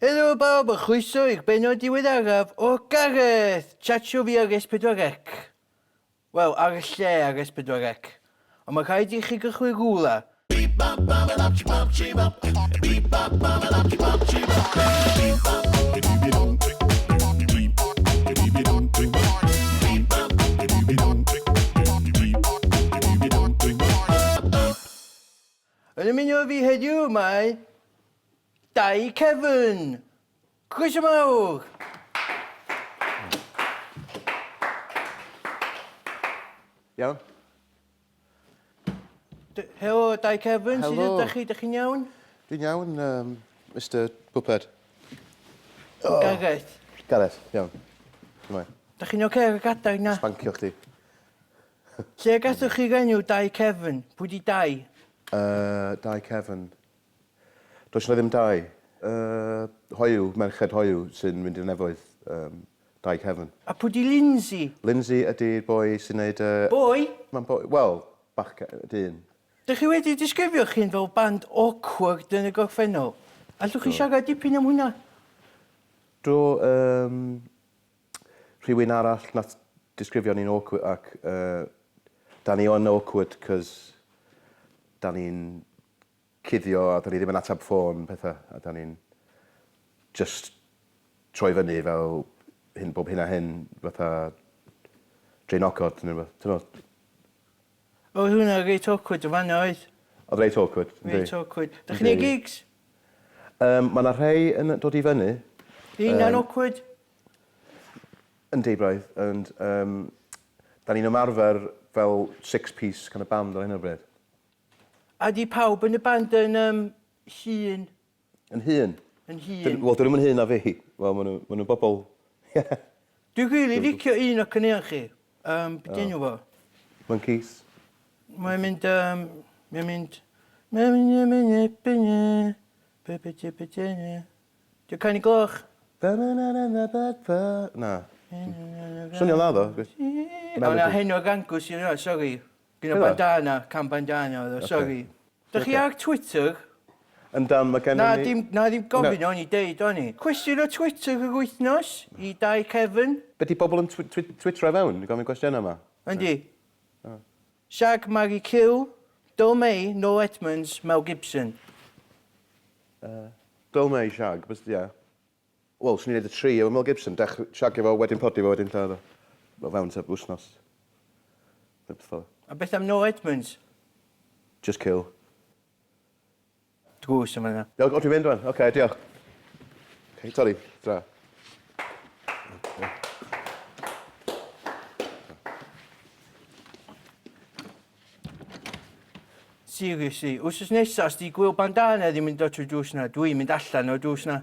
Helo bawb, a chwyso i'ch benod diweddaraf o Gareth, Chatshow fi ag S4C. Wel, ar y lle ag S4C. Ond mae rhaid i chi gychwyn rwla. Yn ymuno fi heddiw mae Dau Cefn. Croeso mawr. Iawn? Helo, Dau Cefn. Helo. Sut ydych chi? Ydych chi'n iawn? Dwi'n iawn, Mr Bwped. Gareth. Gareth, iawn. Ymlaen. Ydych chi'n oce ar y gadair na? Spancio chdi. Lle gathoch chi enw Dau Cefn? Pwy di Dau? Dau Cefn. Does yna ddim dau. Hoiw, merched hoiw sy'n mynd i'r nefoedd. Dau Cefn. A pwy di Lindsay? Lindsay ydy'r boi sy'n neud... Boi? Mae'n boi... Wel, bach dyn. Dych chi wedi disgrifio chi'n fel band awkward yn y gorffennol? Allwch chi siarad dipyn am hwnna? Do, rhywun arall nath disgrifio ni'n awkward ac da ni o'n awkward cos da ni'n cuddio a da ni ddim yn atab ffôn pethau a da ni'n just troi fyny fel bob hyn a hyn fatha dreignogod neu rhywbeth. Ti'n Oedd hwnna reit awkward o fanna oedd? Oedd reit awkward, yndi. Reit awkward. Dych chi'n ei gigs? Mae yna rhai yn dod i fyny. Una'n awkward? Yndi, braidd. And, da ni'n ymarfer fel six-piece kind of band ar hyn o bryd. A di pawb yn y band yn hun? Yn hun? Yn hun? Wel, dyn nhw'n hun na fi. Wel, maen nhw'n bobl... Dwi'n rili licio un o cynnig chi. Beth enw fo? Monkeys. Mae'n mynd... Dwi'n cael ei gloch. Na. Swnio na ddo. O na hen o'r gangws i'n rhaid, sori. Gyda Bandana, can Bandana oedd o, sori. Dych chi ar Twitter? Yndan, mae gen i... Na ddim gofyn o'n i deud o'n i. Cwestiwn o Twitter yr wythnos i Dau Cefn. Be di bobl yn Twitter fewn? Gofyn cwestiwn yma? Yndi. Shag, marry, kill, Dol May, No Edmonds, Mel Gibson. Dol May, Shag, bys, ia. Wel, swn i'n neud y tri efo Mel Gibson. Shag efo, wedyn podi efo, wedyn lladd o. Fel fewn sef wsnos. A beth am No Edmonds? Just kill. Drws yma na. O, dwi'n mynd rwan. Oce, diolch. Oce, torri, dra. Seriously, wrth nesaf, os di gwyl Bandana ddim yn dod trwy drws na, dwi'n mynd allan o'r drws na.